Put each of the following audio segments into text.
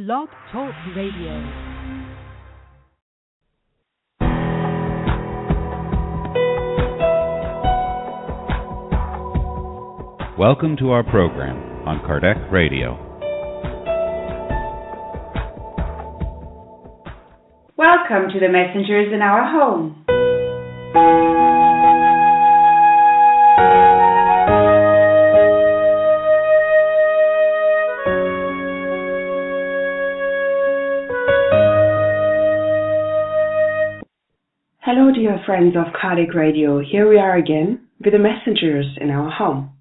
Blog Talk Radio. Welcome to our program on Kardec Radio. Welcome to the messengers in our home. Hello dear friends of Kardec Radio, here we are again with the messengers in our home.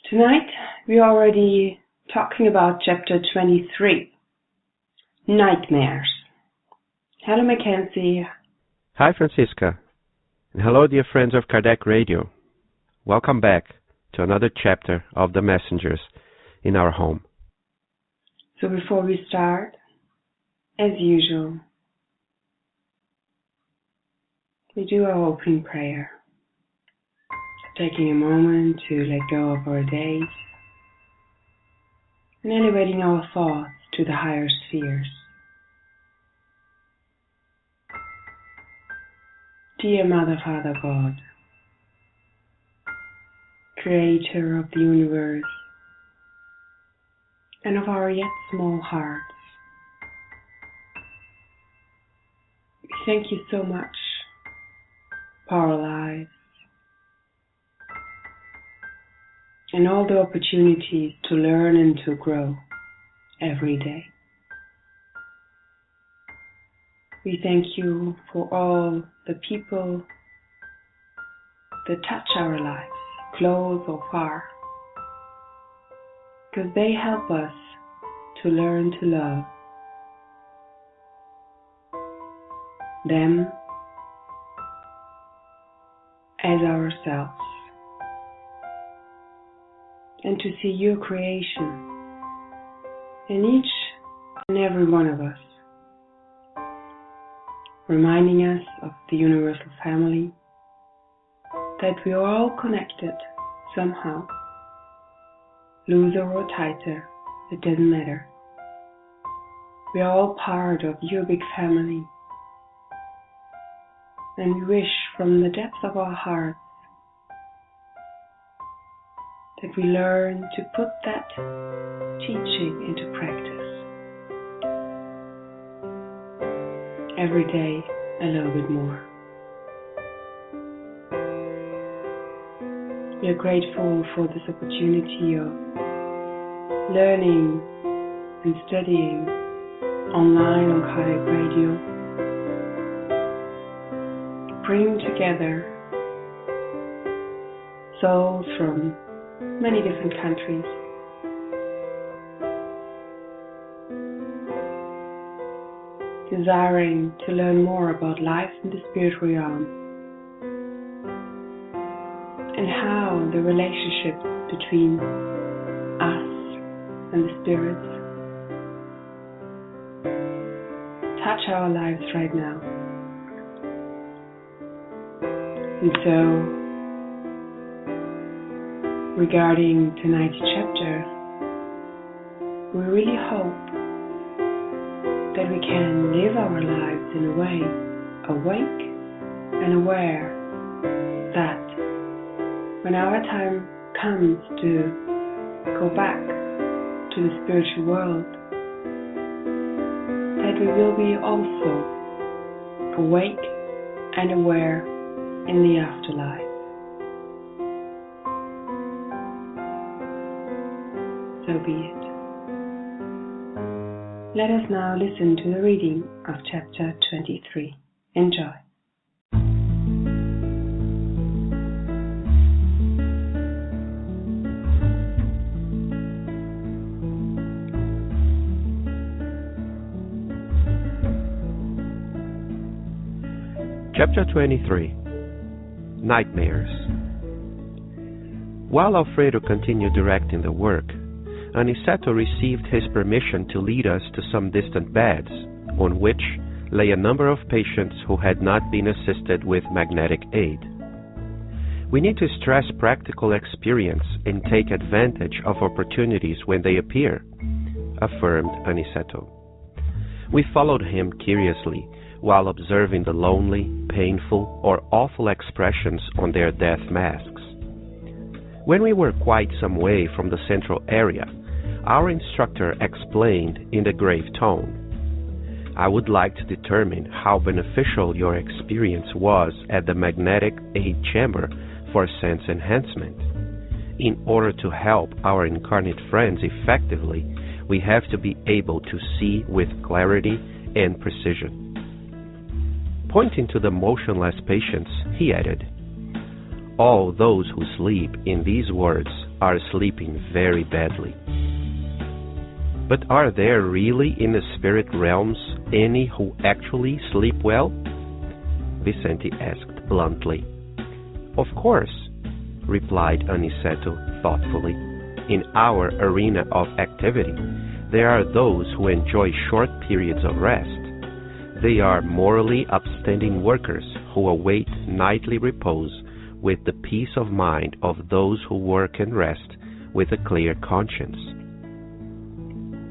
Tonight we are already talking about chapter 23, Nightmares. Hello Mackenzie. Hi Francisca, and hello dear friends of Kardec Radio. Welcome back to another chapter of the messengers in our home. So before we start, as usual, we do our opening prayer, taking a moment to let go of our days and elevating our thoughts to the higher spheres. Dear Mother, Father, God, Creator of the universe and of our yet small hearts, we thank you so much for our lives and all the opportunities to learn and to grow every day. We thank you for all the people that touch our lives, close or far, because they help us to learn to love them as ourselves and to see your creation in each and every one of us, reminding us of the universal family, that we are all connected somehow, looser or tighter, it doesn't matter. We are all part of your big family, and we wish from the depths of our hearts that we learn to put that teaching into practice. Every day a little bit more. We are grateful for this opportunity of learning and studying online on Kardec Radio, bringing together souls from many different countries, desiring to learn more about life in the spirit realm and how the relationship between us and the spirits touch our lives right now. And so, regarding tonight's chapter, we really hope that we can live our lives in a way awake and aware that when our time comes to go back to the spiritual world, that we will be also awake and aware in the afterlife. So be it. Let us now listen to the reading of chapter 23. Enjoy. Chapter 23, Nightmares. While Alfredo continued directing the work, Aniceto received his permission to lead us to some distant beds, on which lay a number of patients who had not been assisted with magnetic aid. We need to stress practical experience and take advantage of opportunities when they appear. affirmed Aniceto. We followed him curiously while observing the lonely, painful, or awful expressions on their death masks. When we were quite some way from the central area, our instructor explained in a grave tone, "I would like to determine how beneficial your experience was at the magnetic aid chamber for sense enhancement. In order to help our incarnate friends effectively, we have to be able to see with clarity and precision." Pointing to the motionless patients, he added, "All those who sleep in these wards are sleeping very badly." "But are there really in the spirit realms any who actually sleep well?" Vicente asked bluntly. "Of course," replied Aniceto thoughtfully. "In our arena of activity, there are those who enjoy short periods of rest. They are morally upstanding workers who await nightly repose with the peace of mind of those who work and rest with a clear conscience."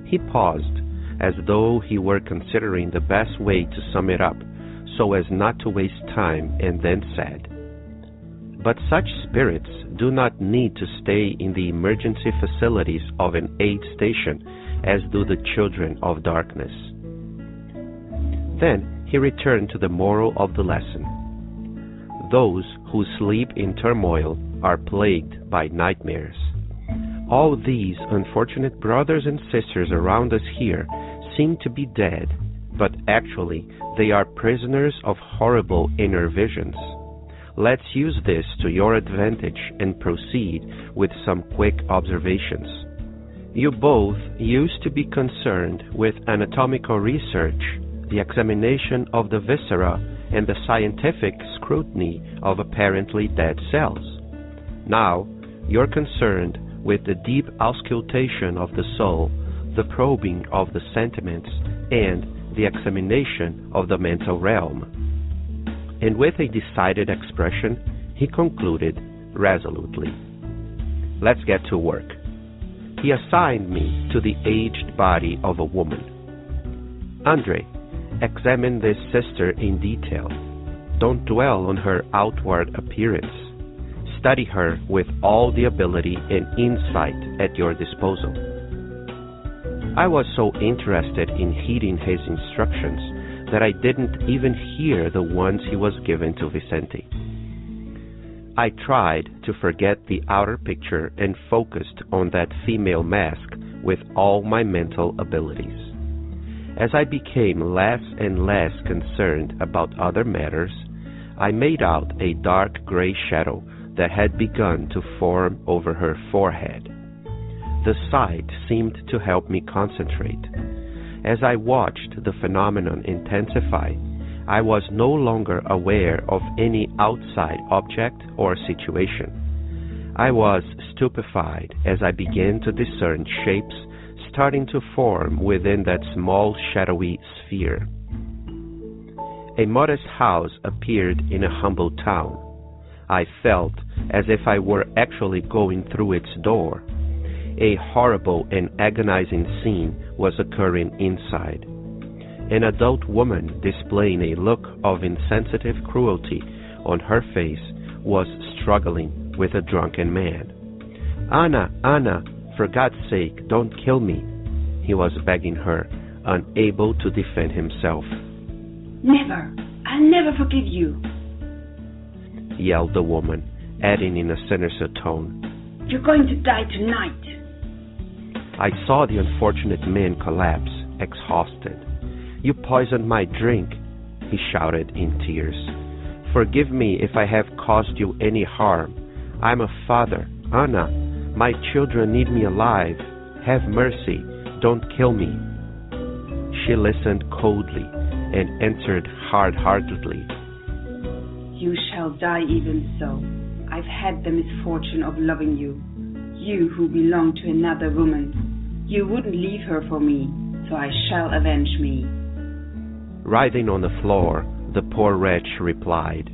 He paused, as though he were considering the best way to sum it up, so as not to waste time, and then said, "But such spirits do not need to stay in the emergency facilities of an aid station as do the children of darkness." Then he returned to the moral of the lesson. Those who sleep in turmoil are plagued by nightmares. All these unfortunate brothers and sisters around us here seem to be dead, but actually they are prisoners of horrible inner visions. Let's use this to your advantage and proceed with some quick observations. You both used to be concerned with anatomical research, the examination of the viscera, and the scientific scrutiny of apparently dead cells. Now, you're concerned with the deep auscultation of the soul, the probing of the sentiments, and the examination of the mental realm." And with a decided expression, he concluded resolutely, "Let's get to work." He assigned me to the aged body of a woman. "Andre, examine this sister in detail. Don't dwell on her outward appearance. Study her with all the ability and insight at your disposal." I was so interested in heeding his instructions that I didn't even hear the ones he was giving to Vicente. I tried to forget the outer picture and focused on that female mask with all my mental abilities. As I became less and less concerned about other matters, I made out a dark gray shadow that had begun to form over her forehead. The sight seemed to help me concentrate. As I watched the phenomenon intensify, I was no longer aware of any outside object or situation. I was stupefied as I began to discern shapes starting to form within that small shadowy sphere. A modest house appeared in a humble town. I felt as if I were actually going through its door. A horrible and agonizing scene was occurring inside. An adult woman displaying a look of insensitive cruelty on her face was struggling with a drunken man. "Anna, Anna, for God's sake, don't kill me," he was begging her, unable to defend himself. "Never! I'll never forgive you!" yelled the woman, adding in a sinister tone, "You're going to die tonight!" I saw the unfortunate man collapse, exhausted. "You poisoned my drink," he shouted in tears. "Forgive me if I have caused you any harm. I'm a father. Anna, my children need me alive. Have mercy. Don't kill me." She listened coldly and answered hard-heartedly, "You shall die even so. I've had the misfortune of loving you. You who belong to another woman. You wouldn't leave her for me, so I shall avenge me." Writhing on the floor, the poor wretch replied,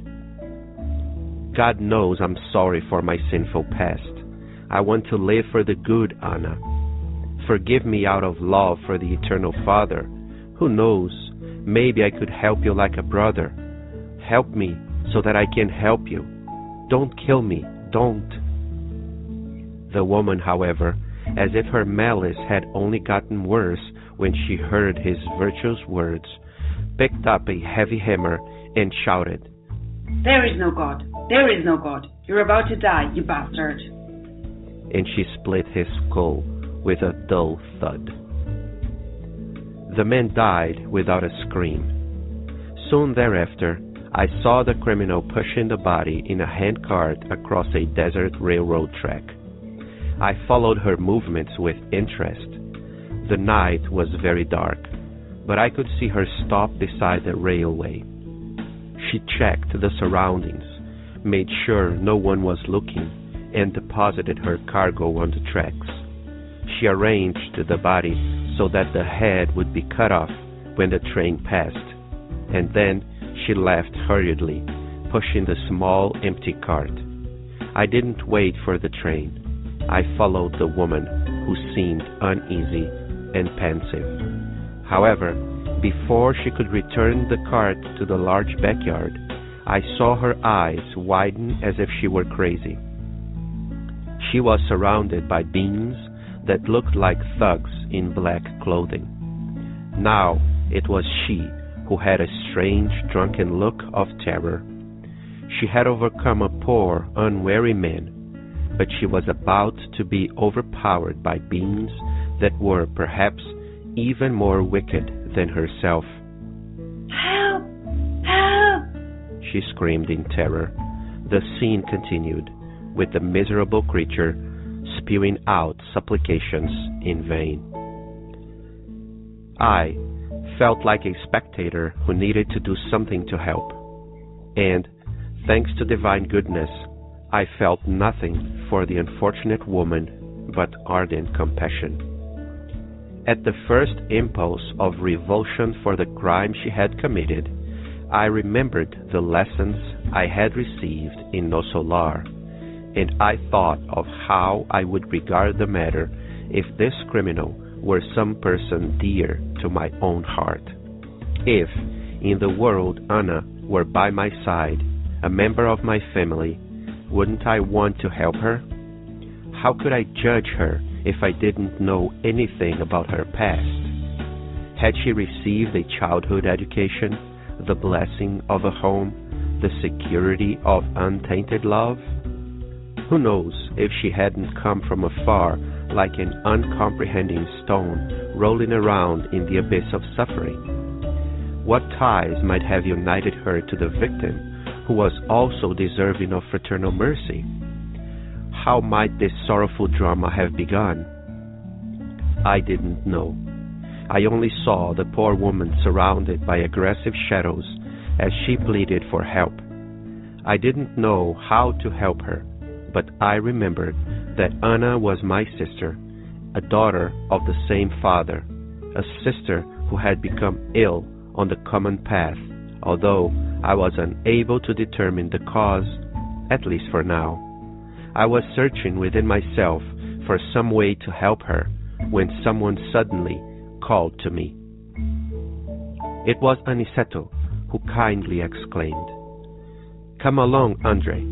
"God knows I'm sorry for my sinful past. I want to live for the good, Anna. Forgive me out of love for the Eternal Father. Who knows, maybe I could help you like a brother. Help me so that I can help you. Don't kill me, don't. The woman, however, as if her malice had only gotten worse when she heard his virtuous words, picked up a heavy hammer and shouted, "There is no God! There is no God! You're about to die, you bastard!" And she split his skull with a dull thud. The man died without a scream. Soon thereafter, I saw the criminal pushing the body in a handcart across a desert railroad track. I followed her movements with interest. The night was very dark, but I could see her stop beside the railway. She checked the surroundings, made sure no one was looking, and deposited her cargo on the tracks. She arranged the body so that the head would be cut off when the train passed, and then she left hurriedly, pushing the small empty cart. I didn't wait for the train. I followed the woman, who seemed uneasy and pensive. However, before she could return the cart to the large backyard, I saw her eyes widen as if she were crazy. She was surrounded by beings that looked like thugs in black clothing. Now it was she who had a strange, drunken look of terror. She had overcome a poor, unwary man, but she was about to be overpowered by beings that were perhaps even more wicked than herself. "Help! Help!" She screamed in terror. The scene continued, with the miserable creature spewing out supplications in vain. I felt like a spectator who needed to do something to help, and, thanks to divine goodness, I felt nothing for the unfortunate woman but ardent compassion. At the first impulse of revulsion for the crime she had committed, I remembered the lessons I had received in No Solar, and I thought of how I would regard the matter if this criminal were some person dear to my own heart. If, in the world, Anna were by my side, a member of my family, wouldn't I want to help her? How could I judge her if I didn't know anything about her past? Had she received a childhood education, the blessing of a home, the security of untainted love? Who knows if she hadn't come from afar like an uncomprehending stone rolling around in the abyss of suffering? What ties might have united her to the victim, who was also deserving of fraternal mercy? How might this sorrowful drama have begun? I didn't know. I only saw the poor woman surrounded by aggressive shadows as she pleaded for help. I didn't know how to help her, but I remembered that Anna was my sister, a daughter of the same father, a sister who had become ill on the common path, although I was unable to determine the cause, at least for now. I was searching within myself for some way to help her when someone suddenly called to me. It was Aniceto, who kindly exclaimed, "Come along, Andre.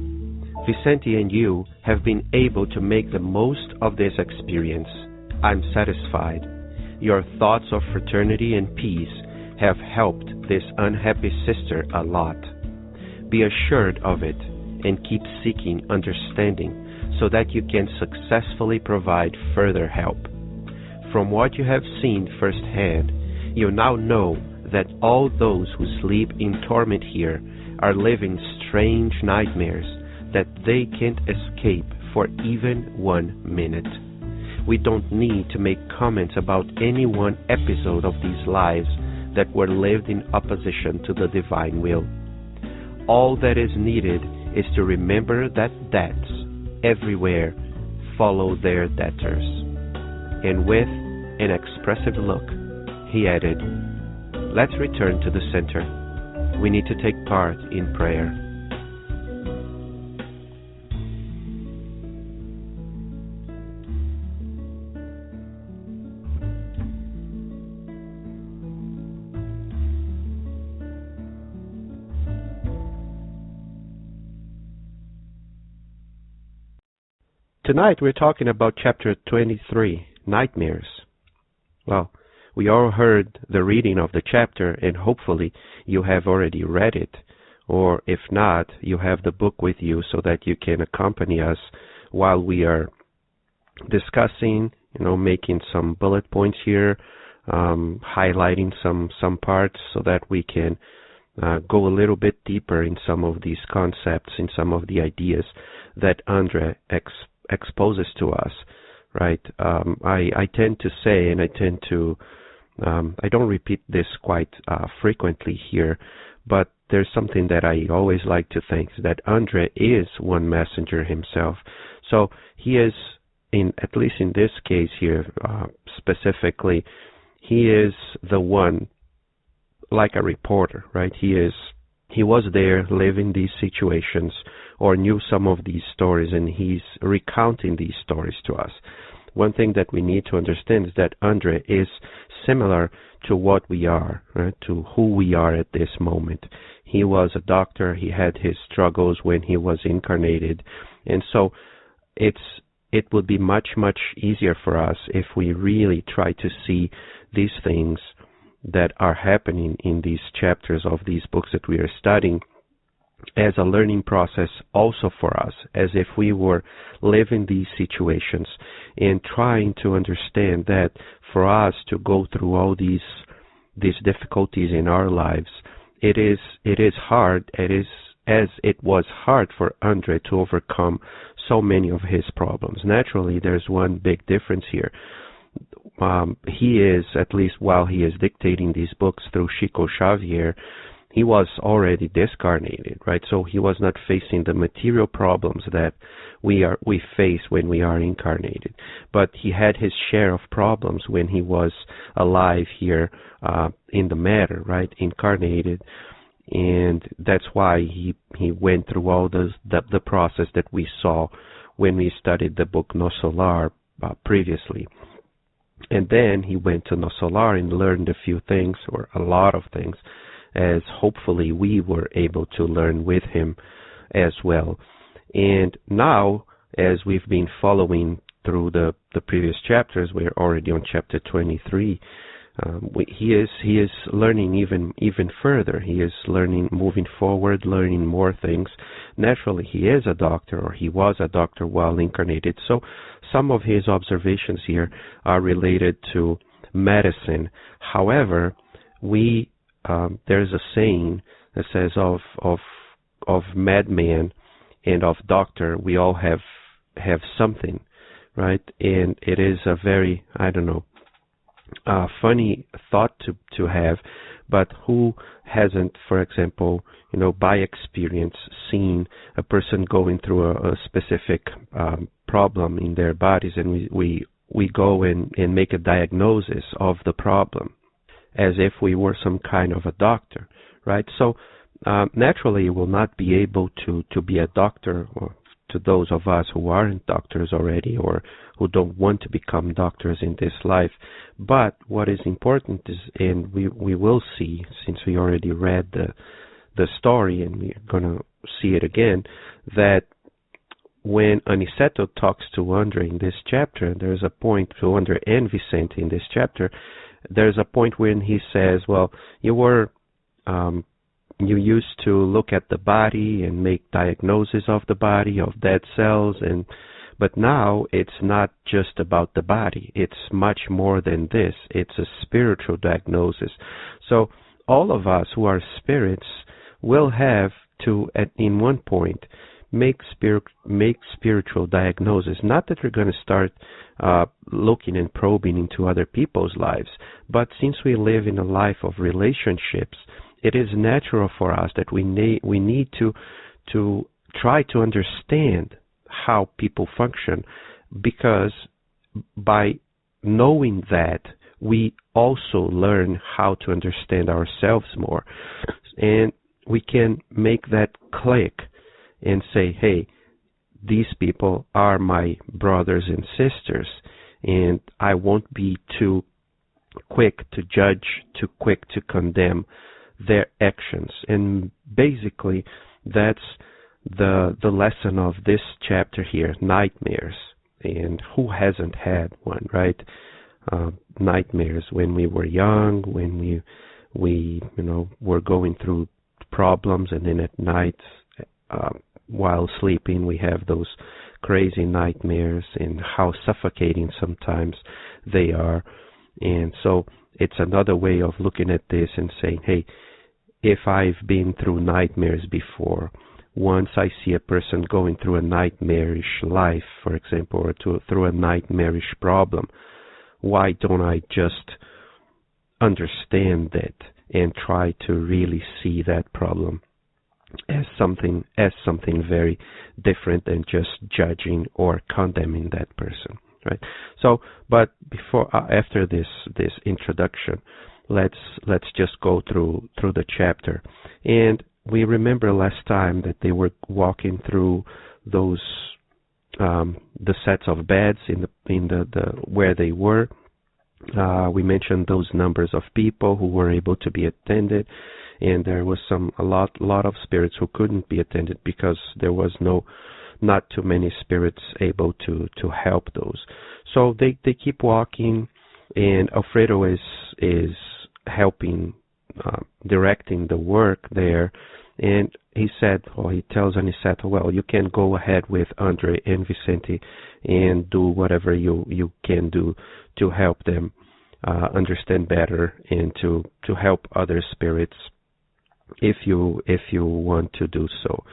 Vicente and you have been able to make the most of this experience. I'm satisfied. Your thoughts of fraternity and peace have helped this unhappy sister a lot. Be assured of it and keep seeking understanding so that you can successfully provide further help. From what you have seen firsthand, you now know that all those who sleep in torment here are living strange nightmares that they can't escape for even 1 minute. We don't need to make comments about any one episode of these lives that were lived in opposition to the divine will. All that is needed is to remember that debts everywhere follow their debtors." And with an expressive look, he added, "Let's return to the center. We need to take part in prayer." tonight we're talking about chapter 23, Nightmares. Well, we all heard the reading of the chapter, and hopefully you have already read it. Or if not, you have the book with you so that you can accompany us while we are discussing, making some bullet points here, highlighting some parts so that we can go a little bit deeper in some of these concepts, in some of the ideas that Andre exposes to us, right? I tend to say, and I don't repeat this quite frequently here, but there's something that I always like to think, that Andre is one messenger himself. So he is, at least in this case here specifically, he is the one, like a reporter, right? He was there living these situations or knew some of these stories, and he's recounting these stories to us. One thing that we need to understand is that Andre is similar to what we are, right? To who we are at this moment. He was a doctor. He had his struggles when he was incarnated. And so it would be much, much easier for us if we really try to see these things that are happening in these chapters of these books that we are studying as a learning process also for us, as if we were living these situations and trying to understand that for us to go through all these difficulties in our lives, it is hard, as it was hard for Andre to overcome so many of his problems. Naturally, there's one big difference here. He is, at least while he is dictating these books through Chico Xavier, he was already discarnated, right? So he was not facing the material problems that we face when we are incarnated. But he had his share of problems when he was alive here in the matter, right? Incarnated. And that's why he went through all the process that we saw when we studied the book No Solar previously. And then he went to No Solar and learned a few things, or a lot of things, as hopefully we were able to learn with him as well. And now, as we've been following through the previous chapters, we're already on chapter 23, he is learning even further. He is learning, moving forward, learning more things. Naturally, he is a doctor, or he was a doctor while incarnated. So some of his observations here are related to medicine. However, there's a saying that says of madman and of doctor, we all have something, right? And it is a very, funny thought to have, but who hasn't, for example, by experience, seen a person going through a specific problem in their bodies, and we go and make a diagnosis of the problem as if we were some kind of a doctor, right? So naturally, you will not be able to be a doctor, or to those of us who aren't doctors already, or who don't want to become doctors in this life. But what is important is, and we will see, since we already read the story, and we're going to see it again, that when Aniceto talks to Andre in this chapter, there's a point to Andre and Vicente in this chapter, there's a point when he says, well, you used to look at the body and make diagnosis of the body, of dead cells, but now it's not just about the body. It's much more than this. It's a spiritual diagnosis. So all of us who are spirits will have to, in one point, make spiritual diagnosis. Not that we're going to start looking and probing into other people's lives, but since we live in a life of relationships, it is natural for us that we need to try to understand how people function, because by knowing that, we also learn how to understand ourselves more, and we can make that click and say, hey, these people are my brothers and sisters, and I won't be too quick to judge, too quick to condemn their actions. And basically, that's the lesson of this chapter here, Nightmares. and who hasn't had one, right? Nightmares when we were young, when we were going through problems, and then at night, while sleeping, we have those crazy nightmares, and how suffocating sometimes they are. And so it's another way of looking at this and saying, hey, if I've been through nightmares before, once I see a person going through a nightmarish life, for example, or through a nightmarish problem, why don't I just understand that and try to really see that problem as something very different than just judging or condemning that person, right? So, but after this introduction, let's just go through the chapter. And we remember last time that they were walking through those the sets of beds in the where they were. We mentioned those numbers of people who were able to be attended, and there was a lot of spirits who couldn't be attended because there was not too many spirits able to help those. So they keep walking, and Alfredo is helping, directing the work there. And he tells Aniceto, well, you can go ahead with Andre and Vicente and do whatever you can do to help them understand better and to help other spirits if you want to do so.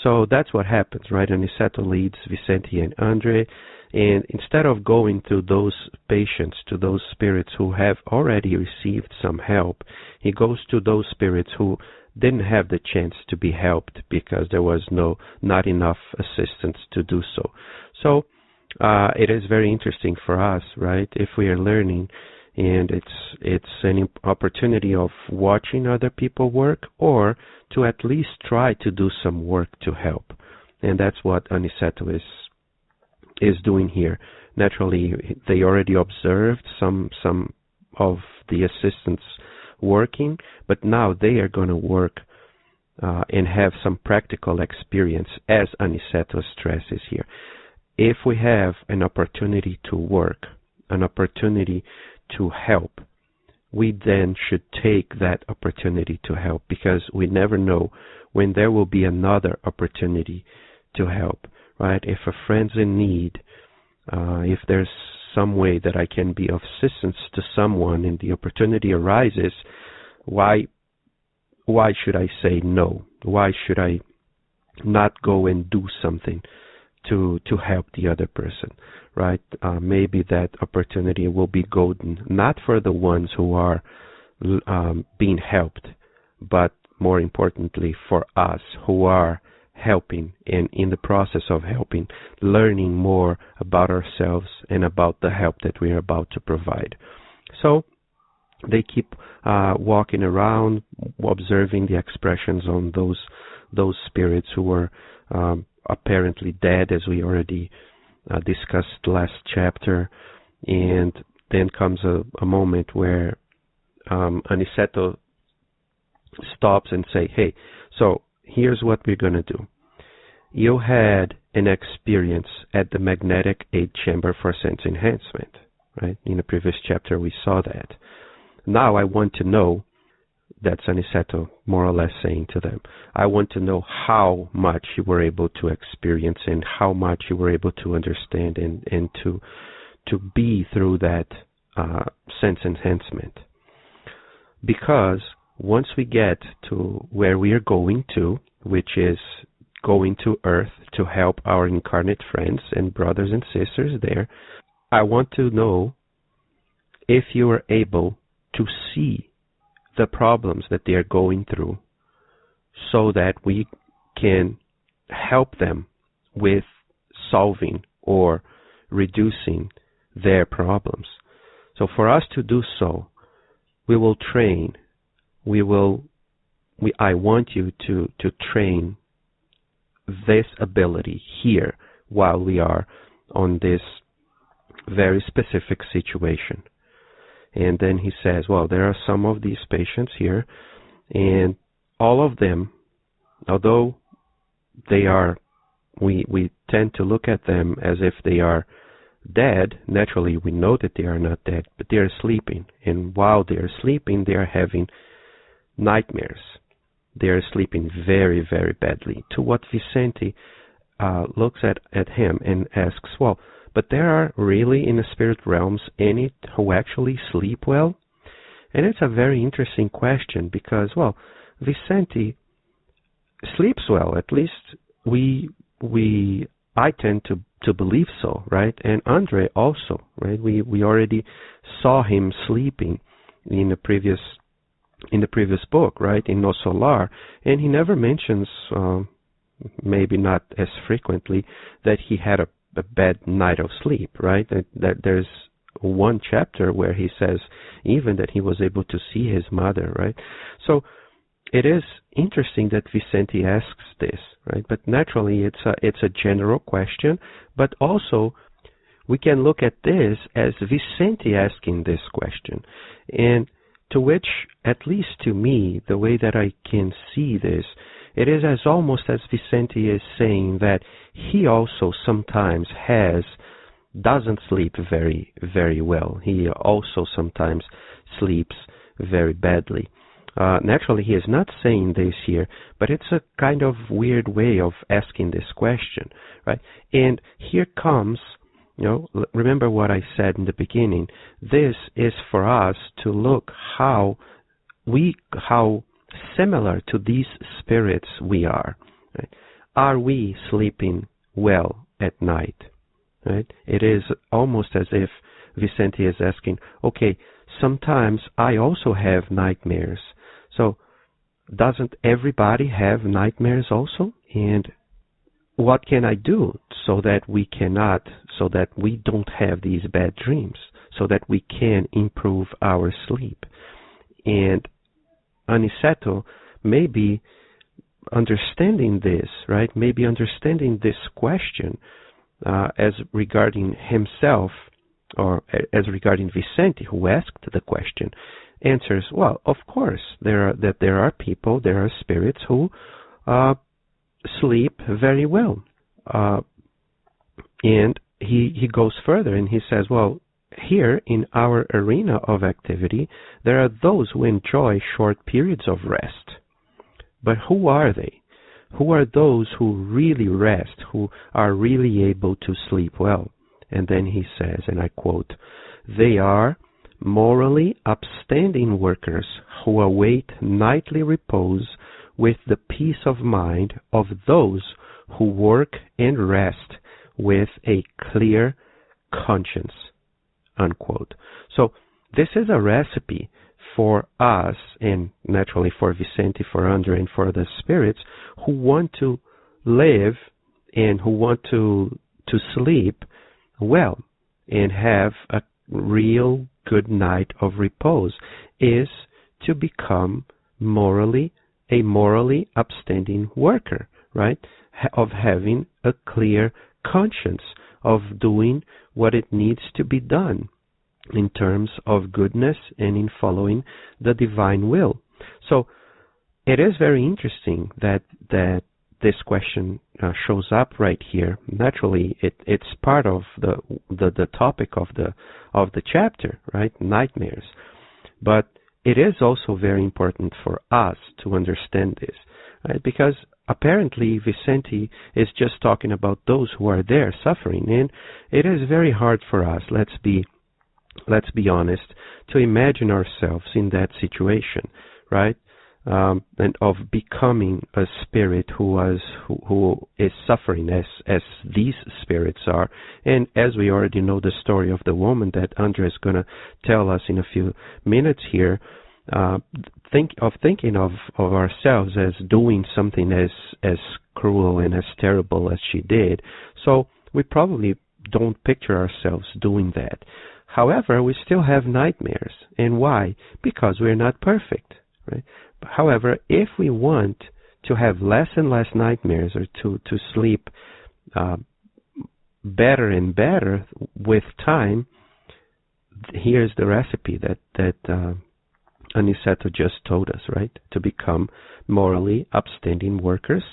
So that's what happens, right? Aniceto leads Vicente and Andre, and instead of going to those patients, to those spirits who have already received some help, he goes to those spirits who didn't have the chance to be helped because there was not enough assistance to do so. So it is very interesting for us, right? If we are learning, and it's an opportunity of watching other people work, or to at least try to do some work to help. And that's what Aniceto is doing here. Naturally, they already observed some of the assistants working, but now they are going to work and have some practical experience, as Aniceto stresses here. If we have an opportunity to work, an opportunity to help, we then should take that opportunity to help, because we never know when there will be another opportunity to help, right? If a friend's in need, if there's some way that I can be of assistance to someone and the opportunity arises, why should I say no? Why should I not go and do something to help the other person, right? Maybe that opportunity will be golden, not for the ones who are being helped, but more importantly for us who are helping, and in the process of helping, learning more about ourselves and about the help that we are about to provide. So they keep walking around, observing the expressions on those spirits who were apparently dead, as we already discussed last chapter. And then comes a moment where Aniceto stops and say, hey, so here's what we're going to do. You had an experience at the magnetic 8 chamber for sense enhancement, right? In the previous chapter we saw that. Now I want to know, that's Aniceto more or less saying to them, I want to know how much you were able to experience and how much you were able to understand and to be through that sense enhancement. Because once we get to where we are going to, which is going to Earth to help our incarnate friends and brothers and sisters there, I want to know if you are able to see the problems that they are going through so that we can help them with solving or reducing their problems. So for us to do so, we will train. I want you to train this ability here while we are on this very specific situation. And then he says, well, there are some of these patients here, and all of them, although they are, we tend to look at them as if they are dead, naturally we know that they are not dead, but they are sleeping. And while they are sleeping, they are having nightmares. They are sleeping very, very badly. To what Vicente looks at him and asks, well, but there are really in the spirit realms any who actually sleep well? And it's a very interesting question because, well, Vicente sleeps well. At least I tend to believe so, right? And Andre also, right? We already saw him sleeping in the previous book, right? In No Solar, and he never mentions, maybe not as frequently, that he had a bad night of sleep, right? That there's one chapter where he says even that he was able to see his mother, right? So it is interesting that Vicente asks this, right? But naturally, it's a general question, but also we can look at this as Vicente asking this question, and to which, at least to me, the way that I can see this, it is as almost as Vicente is saying that he also sometimes doesn't sleep very, very well. He also sometimes sleeps very badly. Naturally, he is not saying this here, but it's a kind of weird way of asking this question, right? And here comes, remember what I said in the beginning. This is for us to look how similar to these spirits we are. Right? Are we sleeping well at night? Right? It is almost as if Vicente is asking, okay, sometimes I also have nightmares. So doesn't everybody have nightmares also? And what can I do so that we don't have these bad dreams, so that we can improve our sleep? And Aniceto may be understanding this, right? Maybe understanding this question as regarding himself, or as regarding Vicente, who asked the question, answers, well, of course, there are people, there are spirits who sleep very well. And he goes further and he says, well, here in our arena of activity, there are those who enjoy short periods of rest. But who are they? Who are those who really rest, who are really able to sleep well? And then he says, and I quote, they are morally upstanding workers who await nightly repose with the peace of mind of those who work and rest with a clear conscience, unquote. So this is a recipe for us, and naturally for Vicente, for Andre, and for the spirits who want to live and who want to sleep well and have a real good night of repose, is to become a morally upstanding worker, right? Of having a clear conscience, of doing what it needs to be done in terms of goodness and in following the divine will. So it is very interesting that this question shows up right here. Naturally, it's part of the topic of the chapter, right? Nightmares. But it is also very important for us to understand this, right? Because apparently Vicente is just talking about those who are there suffering, and it is very hard for us, let's be honest, to imagine ourselves in that situation, right? And of becoming a spirit who is suffering as these spirits are. And as we already know the story of the woman that Andre is going to tell us in a few minutes here, thinking of ourselves as doing something as cruel and as terrible as she did. So we probably don't picture ourselves doing that. However, we still have nightmares. And why? Because we're not perfect, right? However, if we want to have less and less nightmares, or to sleep better and better with time, here's the recipe that Aniceto just told us, right? To become morally upstanding workers,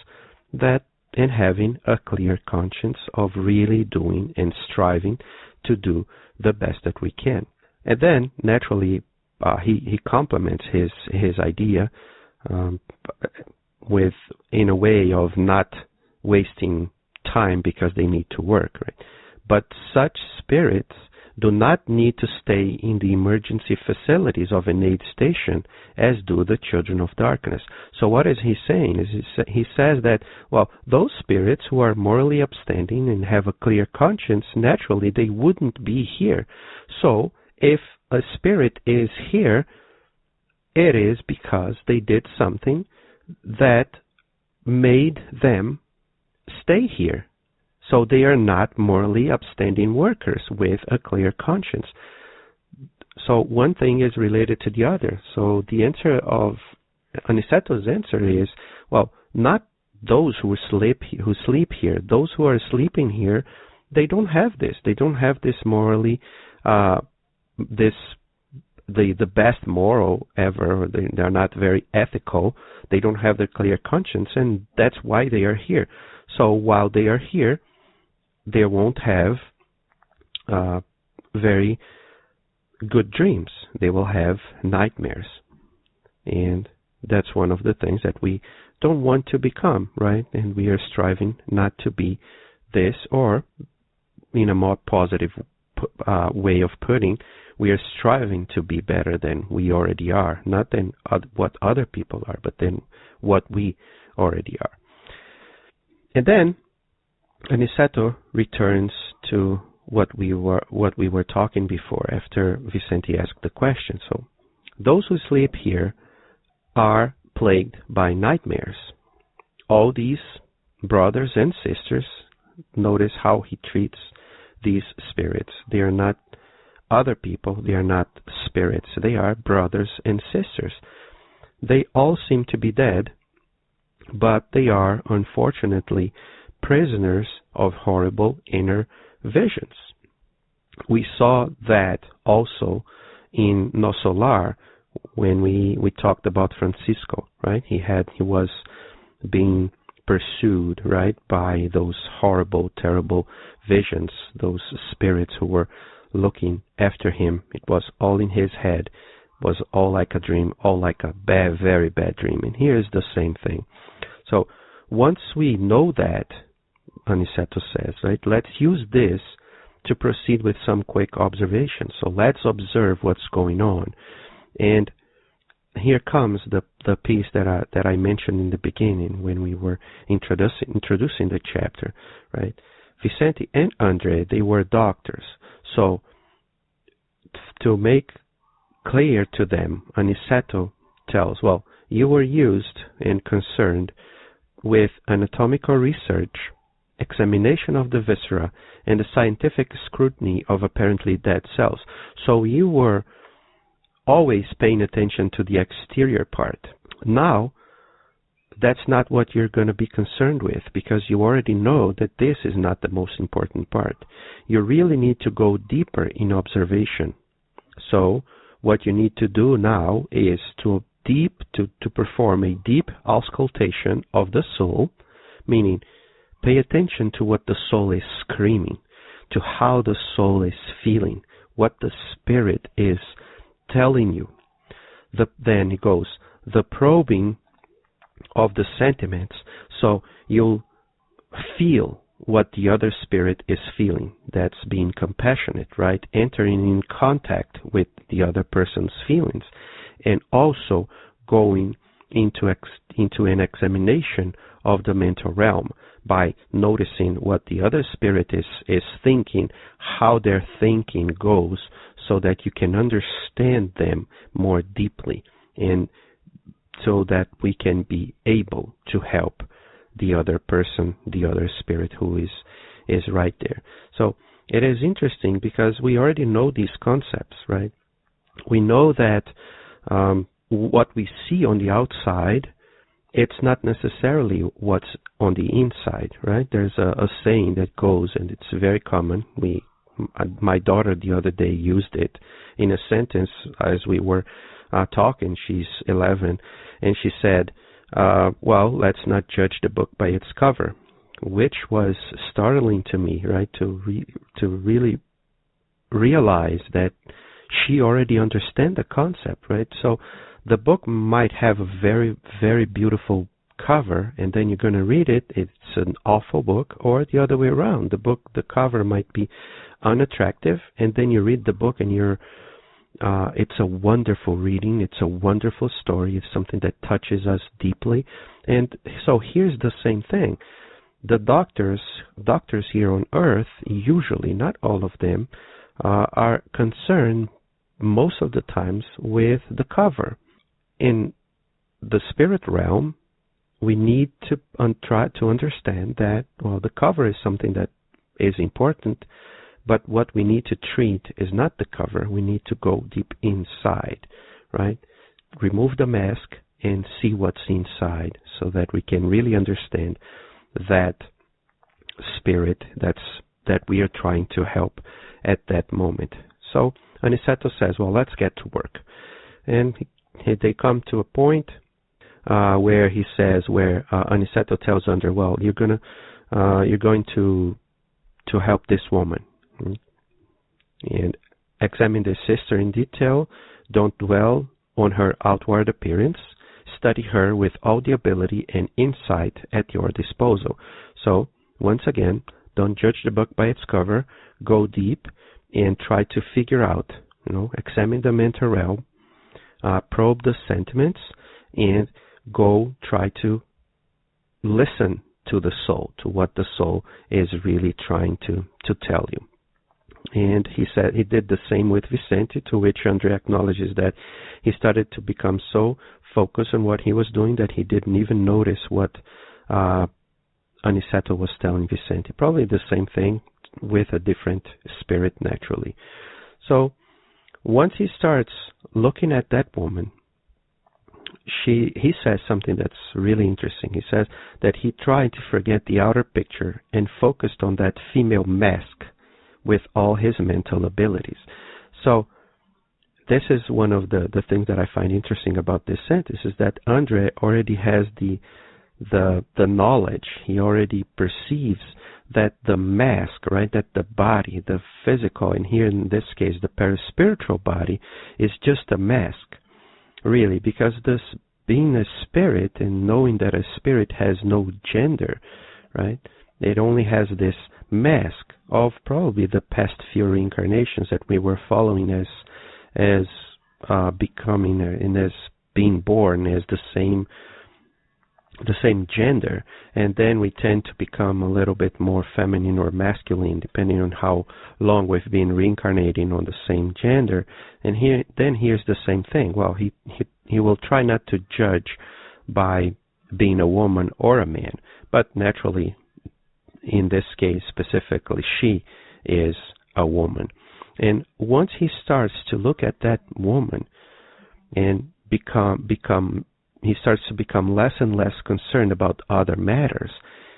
and having a clear conscience of really doing and striving to do the best that we can. And then, naturally, he complements his idea in a way of not wasting time because they need to work, right? But such spirits do not need to stay in the emergency facilities of an aid station as do the children of darkness. So what is he saying? He says that, well, those spirits who are morally upstanding and have a clear conscience, naturally they wouldn't be here. So if a spirit is here, it is because they did something that made them stay here. So they are not morally upstanding workers with a clear conscience. So one thing is related to the other. So the answer of Aniseto's answer is, well, not those who sleep here. Those who are sleeping here, they don't have this. They don't have this morally, the best moral ever. They're not very ethical. They don't have the clear conscience, and that's why they are here. So while they are here, they won't have very good dreams. They will have nightmares. And that's one of the things that we don't want to become, right? And we are striving not to be this, or in a more positive way of putting, we are striving to be better than we already are, not than what other people are, but than what we already are. And then Aniceto returns to what we were talking before after Vicente asked the question. So those who sleep here are plagued by nightmares. All these brothers and sisters, notice how he treats these spirits. They are not other people, they are not spirits, they are brothers and sisters. They all seem to be dead, but they are unfortunately prisoners of horrible inner visions. We saw that also in No Solar when we talked about Francisco, right? He was being pursued, right, by those horrible, terrible visions, those spirits who were looking after him. It was all in his head. It was all like a dream, all like a bad, very bad dream. And here is the same thing. So once we know that, Aniceto says, right, let's use this to proceed with some quick observations. So let's observe what's going on. And here comes the piece that I mentioned in the beginning when we were introducing the chapter, right? Vicente and Andre, they were doctors. So to make clear to them, Aniceto tells, well, you were used and concerned with anatomical research, examination of the viscera, and the scientific scrutiny of apparently dead cells. So you were always paying attention to the exterior part. Now, that's not what you're going to be concerned with, because you already know that this is not the most important part. You really need to go deeper in observation. So what you need to do now is to perform a deep auscultation of the soul, meaning pay attention to what the soul is screaming, to how the soul is feeling, what the spirit is telling you. Then it goes, the probing of the sentiments, so you'll feel what the other spirit is feeling. That's being compassionate, right? Entering in contact with the other person's feelings, and also going into an examination of the mental realm by noticing what the other spirit is thinking, how their thinking goes, so that you can understand them more deeply, and so that we can be able to help the other person, the other spirit who is right there. So it is interesting because we already know these concepts, right? We know that what we see on the outside, it's not necessarily what's on the inside, right? There's a saying that goes, and it's very common. My daughter the other day used it in a sentence as we were talking. She's 11, and she said, well, let's not judge the book by its cover, which was startling to me, right? To really realize that she already understands the concept, right? So the book might have a very, very beautiful cover, and then you're going to read it, it's an awful book, or the other way around. The cover might be unattractive, and then you read the book and it's a wonderful reading, it's a wonderful story, it's something that touches us deeply. And so here's the same thing. The doctors here on earth, usually, not all of them, are concerned most of the times with the cover. In the spirit realm, we need to try to understand that, well, the cover is something that is important, but what we need to treat is not the cover. We need to go deep inside, right? Remove the mask and see what's inside so that we can really understand that spirit that we are trying to help at that moment. So Aniceto says, well, let's get to work. And they come to a point where he says, where Aniceto tells Andre, well, you're going to help this woman and examine the sister in detail. Don't dwell on her outward appearance. Study her with all the ability and insight at your disposal. So, once again, don't judge the book by its cover. Go deep and try to figure out, examine the mental realm, probe the sentiments, and go try to listen to the soul, to what the soul is really trying to tell you. And he said he did the same with Vicente, to which Andre acknowledges that he started to become so focused on what he was doing that he didn't even notice what Aniceto was telling Vicente. Probably the same thing with a different spirit, naturally. So once he starts looking at that woman, he says something that's really interesting. He says that he tried to forget the outer picture and focused on that female mask with all his mental abilities. So this is one of the things that I find interesting about this sentence, is that Andre already has the knowledge. He already perceives that the mask, right, that the body, the physical, and here in this case the paraspiritual body, is just a mask, really, because this being a spirit and knowing that a spirit has no gender, right, it only has this mask of probably the past few reincarnations that we were following as becoming and as being born as the same gender, and then we tend to become a little bit more feminine or masculine depending on how long we've been reincarnating on the same gender. And here's the same thing. Well, he will try not to judge by being a woman or a man, but naturally, in this case specifically, she is a woman. And once he starts to look at that woman and he starts to become less and less concerned about other matters,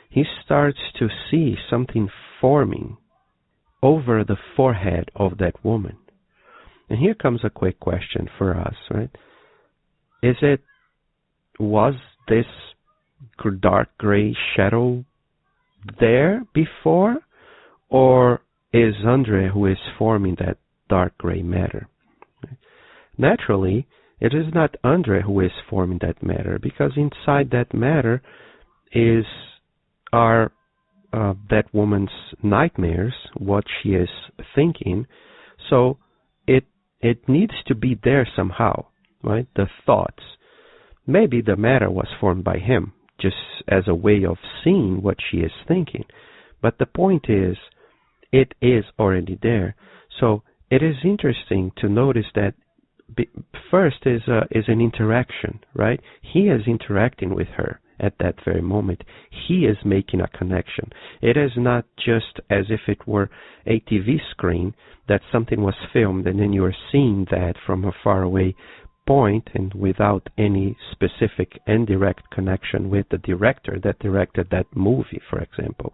he starts to see something forming over the forehead of that woman. And here comes a quick question for us, right? Was this dark gray shadow there before, or is Andre who is forming that dark gray matter? Naturally, it is not Andre who is forming that matter, because inside that matter are that woman's nightmares, what she is thinking. So it needs to be there somehow, right? The thoughts. Maybe the matter was formed by him, just as a way of seeing what she is thinking. But the point is, it is already there. So it is interesting to notice that first is an interaction, right? He is interacting with her at that very moment. He is making a connection. It is not just as if it were a TV screen that something was filmed and then you are seeing that from a faraway point and without any specific indirect connection with the director that directed that movie, for example.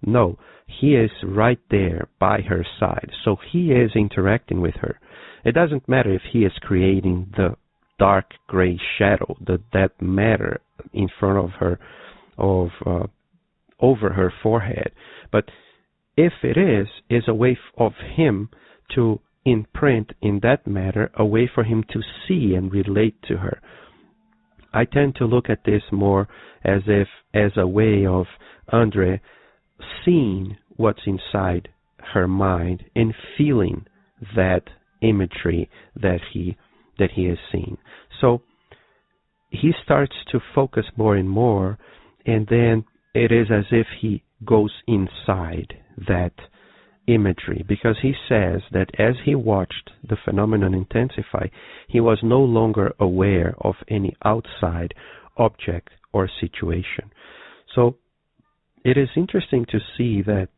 No, he is right there by her side. So he is interacting with her. It doesn't matter if he is creating the dark gray shadow, that matter in front of her, over her forehead. But if it is a way of him to imprint in that matter a way for him to see and relate to her. I tend to look at this more as a way of Andre seeing what's inside her mind and feeling that imagery that he is seeing. So he starts to focus more and more, and then it is as if he goes inside that imagery, because he says that as he watched the phenomenon intensify, he was no longer aware of any outside object or situation. So it is interesting to see that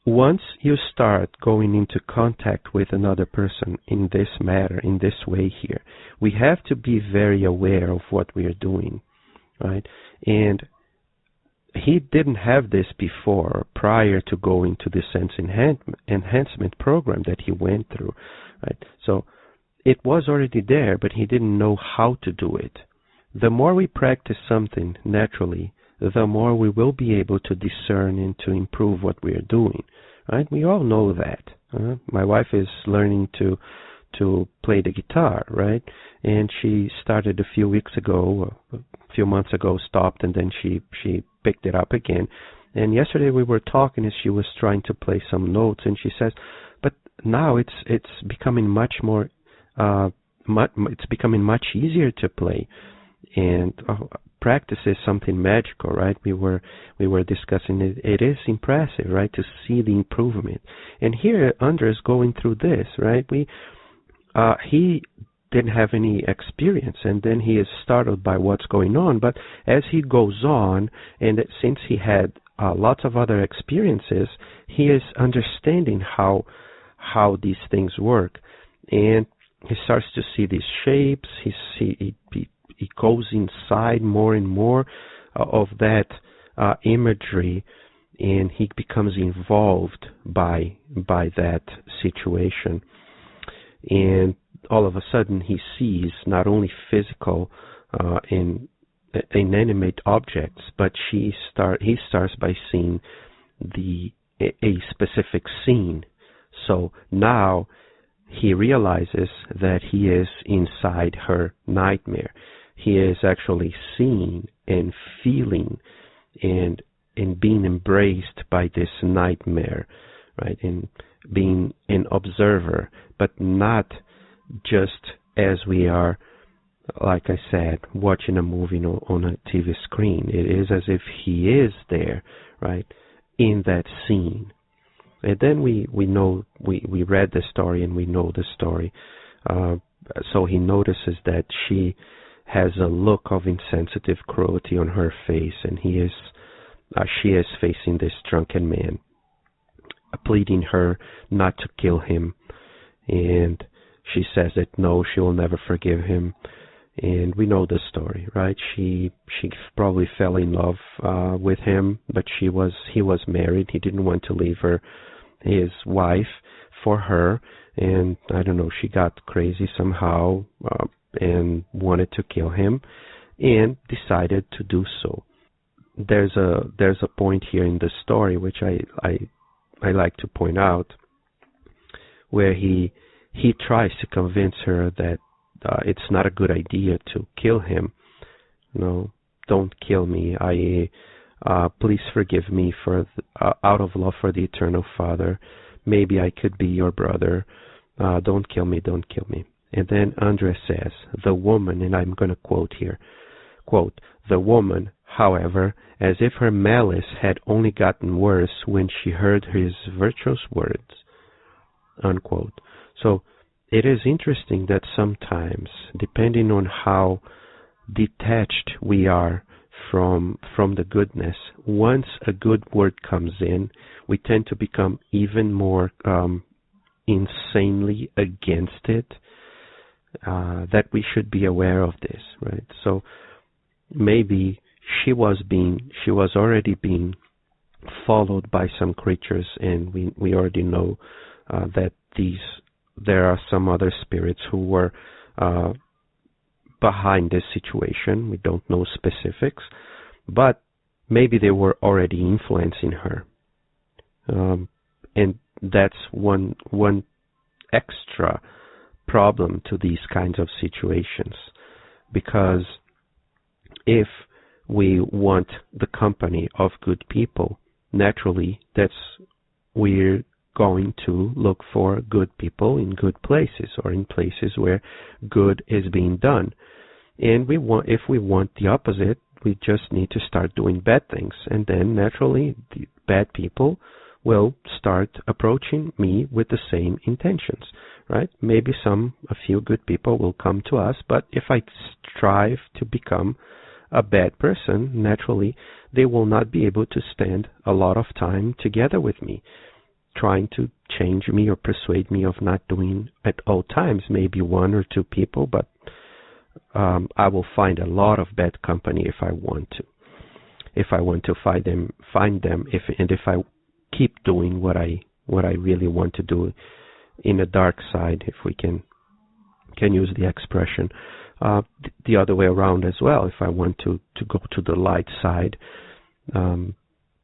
once you start going into contact with another person in this matter, in this way here, we have to be very aware of what we are doing, right? And he didn't have this before, prior to going to the sense enhancement program that he went through, right? So it was already there, but he didn't know how to do it. The more we practice something naturally, the more we will be able to discern and to improve what we are doing, right? We all know that. My wife is learning to play the guitar, right? And she started a few months ago, stopped, and then she picked it up again. And yesterday we were talking as she was trying to play some notes, and she says, but now it's becoming much more, it's becoming much easier to play. And practice is something magical, right? We were discussing it. It is impressive, right, to see the improvement. And here Andre is going through this, right? He didn't have any experience, and then he is startled by what's going on. But as he goes on, and since he had lots of other experiences, he is understanding how these things work, and he starts to see these shapes. He goes inside more and more of that imagery, and he becomes involved by that situation. And all of a sudden he sees not only physical inanimate objects, but he starts by seeing a specific scene. So now he realizes that he is inside her nightmare. He is actually seeing and feeling and being embraced by this nightmare, right? And being an observer, but not just as we are, like I said, watching a movie on a TV screen. It is as if he is there, right, in that scene. And then we know, we read the story and we know the story. So he notices that she has a look of insensitive cruelty on her face, and she is facing this drunken man, pleading her not to kill him. And she says that no, she will never forgive him. And we know the story, right? She probably fell in love with him, but he was married. He didn't want to leave his wife for her, and I don't know, she got crazy somehow and wanted to kill him, and decided to do so. There's a point here in the story which I like to point out, where he tries to convince her that it's not a good idea to kill him. No, don't kill me. Please forgive me for out of love for the Eternal Father. Maybe I could be your brother. Don't kill me, don't kill me. And then Andre says, the woman, and I'm going to quote here, quote, the woman, however, as if her malice had only gotten worse when she heard his virtuous words, unquote. So it is interesting that sometimes, depending on how detached we are from the goodness, once a good word comes in, we tend to become even more insanely against it, that we should be aware of this, right? So maybe she was already being followed by some creatures, and we already know that there are some other spirits who were behind this situation. We don't know specifics, but maybe they were already influencing her. And that's one extra problem to these kinds of situations, because if we want the company of good people, naturally we're going to look for good people in good places, or in places where good is being done. And if we want the opposite, we just need to start doing bad things, and then naturally the bad people will start approaching me with the same intentions, right? Maybe a few good people will come to us, but if I strive to become a bad person, naturally they will not be able to spend a lot of time together with me, trying to change me or persuade me of not doing at all times, maybe one or two people, but I will find a lot of bad company if I want to. If I want to find them, if I keep doing what I really want to do in the dark side, if we can use the expression, the other way around as well. If I want to go to the light side,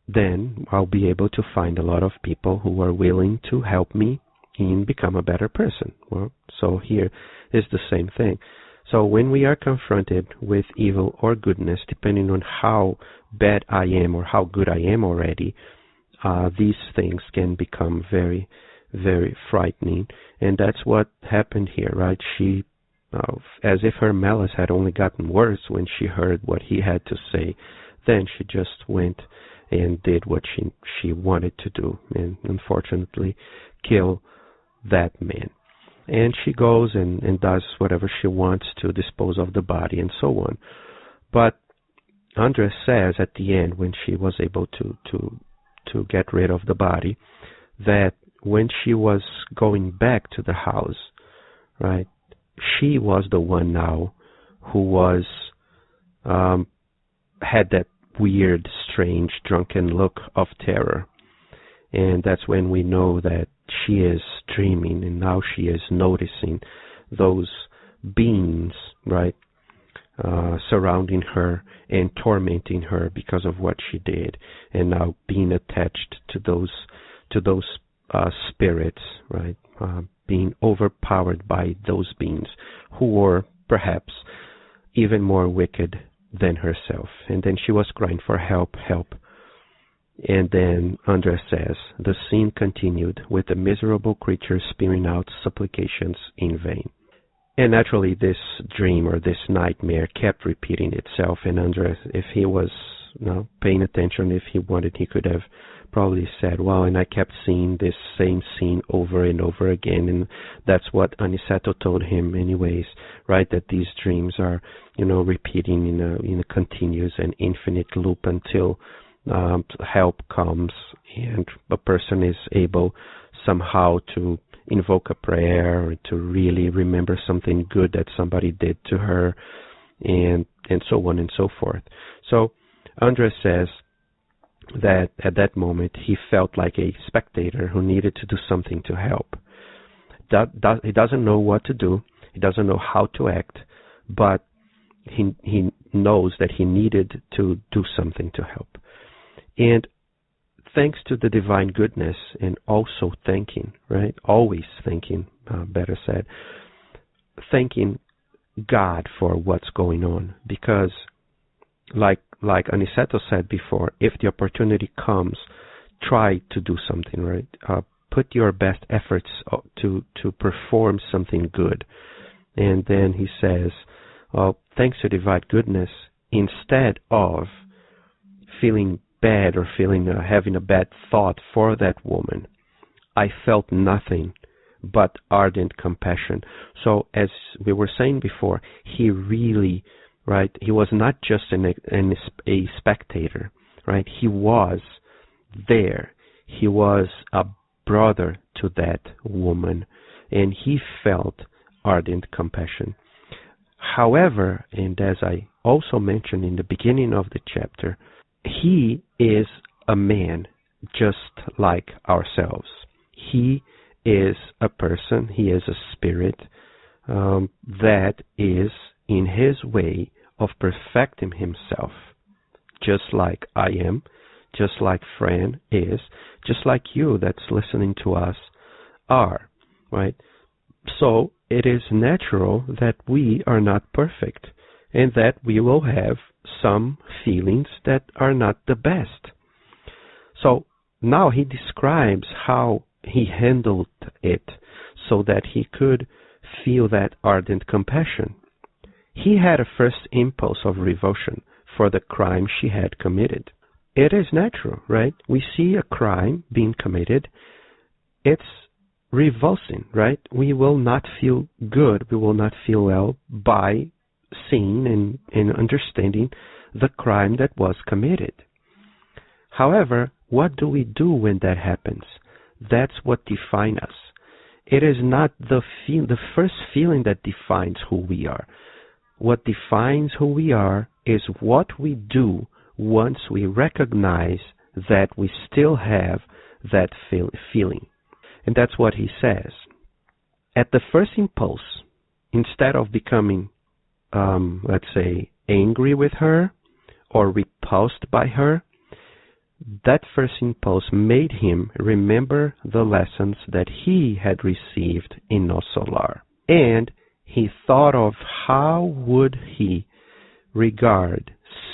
then I'll be able to find a lot of people who are willing to help me in become a better person. Well, so here is the same thing. So when we are confronted with evil or goodness, depending on how bad I am or how good I am already, these things can become very, very frightening. And that's what happened here, right? She, as if her malice had only gotten worse when she heard what he had to say, then she just went and did what she wanted to do, and unfortunately kill that man. And she goes and does whatever she wants to dispose of the body and so on. But Andres says at the end, when she was able to get rid of the body, that when she was going back to the house, right, she was the one now who was had that weird, strange, drunken look of terror. And that's when we know that she is dreaming, and now she is noticing those beings, right, surrounding her and tormenting her because of what she did, and now being attached to those spirits, right, being overpowered by those beings who were perhaps even more wicked than herself. And then she was crying for help. And then Andres says, the scene continued with the miserable creature spewing out supplications in vain. And naturally this dream or this nightmare kept repeating itself, and Andres, if he was paying attention, if he wanted, he could have probably said, well, and I kept seeing this same scene over and over again. And that's what Aniceto told him anyways, right, that these dreams are, repeating in a continuous and infinite loop until help comes and a person is able somehow to invoke a prayer or to really remember something good that somebody did to her, and so on and so forth. So Andres says that at that moment he felt like a spectator who needed to do something to help. He doesn't know what to do, he doesn't know how to act, but he knows that he needed to do something to help. And thanks to the divine goodness, and also thanking, right? Always thanking, better said, thanking God for what's going on. Because like Aniceto said before, if the opportunity comes, try to do something, right? Put your best efforts to perform something good. And then he says, thanks to divine goodness, instead of feeling bad or having a bad thought for that woman, I felt nothing but ardent compassion. So as we were saying before, he really, right, he was not just a spectator, right? He was there. He was a brother to that woman, and he felt ardent compassion. However, and as I also mentioned in the beginning of the chapter, he is a man just like ourselves. He is a person, he is a spirit that is in his way of perfecting himself, just like I am, just like Fran is, just like you that's listening to us are, right? So it is natural that we are not perfect and that we will have some feelings that are not the best. So now he describes how he handled it so that he could feel that ardent compassion. He had a first impulse of revulsion for the crime she had committed. It is natural, right? We see a crime being committed. It's revulsing, right? We will not feel good. We will not feel well by seeing and understanding the crime that was committed. However, what do we do when that happens? That's what defines us. It is not the first feeling that defines who we are. What defines who we are is what we do once we recognize that we still have that feeling. And that's what he says. At the first impulse, instead of becoming, let's say, angry with her or repulsed by her, that first impulse made him remember the lessons that he had received in No Solar. And he thought of how would he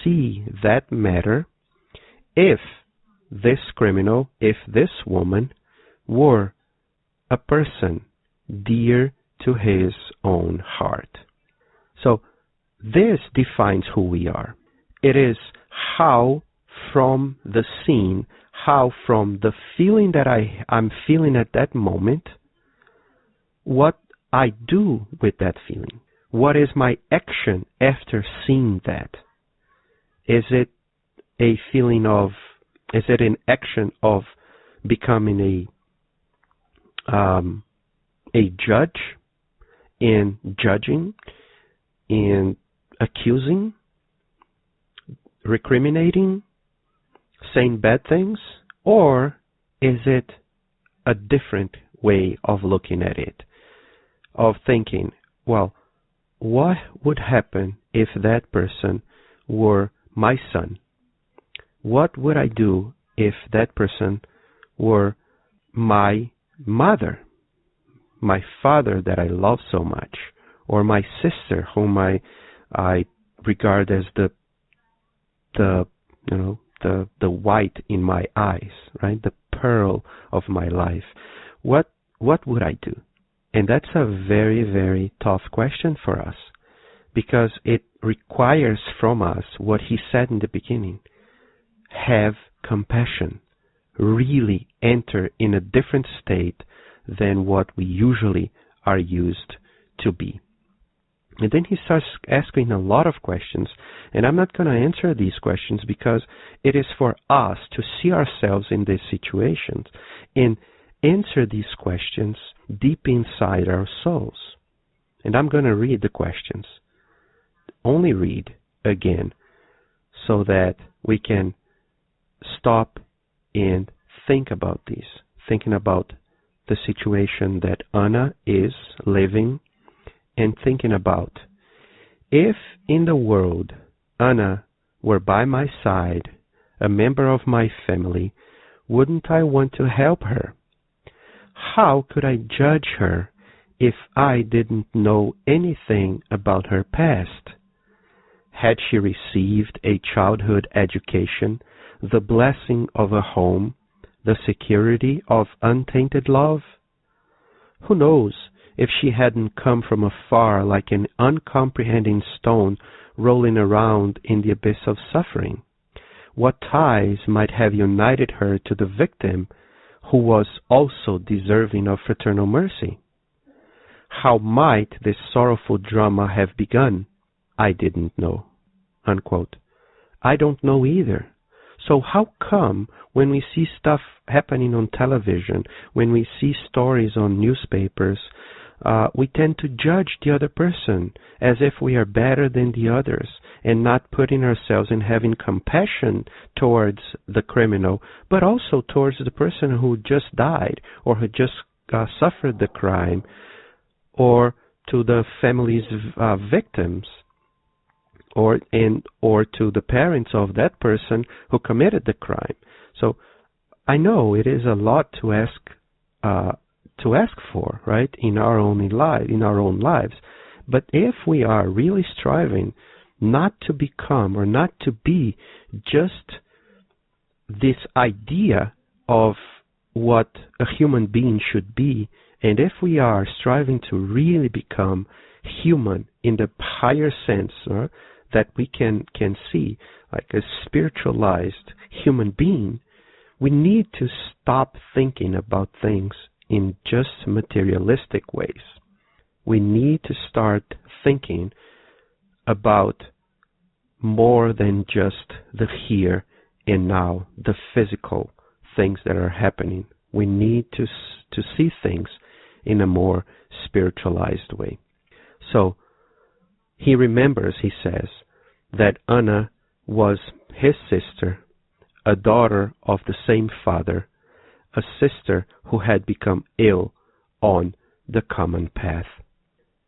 see that matter if this criminal, if this woman were a person dear to his own heart. So this defines who we are. It is how from the scene, how from the feeling that I'm feeling at that moment, what I do with that feeling. What is my action after seeing that? Is it a feeling of, is it an action of becoming a judge in judging, in accusing, recriminating, saying bad things? Or is it a different way of looking at it? Of thinking, well, what would happen if that person were my son? What would I do if that person were my mother, my father that I love so much, or my sister whom I regard as the white in my eyes, right? The pearl of my life. What would I do? And that's a very, very tough question for us, because it requires from us what he said in the beginning. Have compassion. Really enter in a different state than what we usually are used to be. And then he starts asking a lot of questions, and I'm not going to answer these questions because it is for us to see ourselves in these situations and answer these questions deep inside our souls. And I'm going to read the questions. Only read again so that we can stop and think about these. Thinking about the situation that Anna is living and thinking about, if in the world Anna were by my side, a member of my family, wouldn't I want to help her? How could I judge her if I didn't know anything about her past? Had she received a childhood education, the blessing of a home, the security of untainted love? Who knows if she hadn't come from afar like an uncomprehending stone rolling around in the abyss of suffering? What ties might have united her to the victim who was also deserving of fraternal mercy? How might this sorrowful drama have begun? I didn't know. Unquote. I don't know either. So how come when we see stuff happening on television, when we see stories on newspapers, we tend to judge the other person as if we are better than the others, and not putting ourselves in having compassion towards the criminal, but also towards the person who just died or who just suffered the crime, or to the family's victims, or to the parents of that person who committed the crime. So I know it is a lot to ask to ask for, right, in our own lives. But if we are really striving not to become or not to be just this idea of what a human being should be, and if we are striving to really become human in the higher sense that we can see, like a spiritualized human being, we need to stop thinking about things in just materialistic ways. We need to start thinking about more than just the here and now, the physical things that are happening. We need to see things in a more spiritualized way. So he remembers, he says, that Anna was his sister, a daughter of the same father, a sister who had become ill on the common path.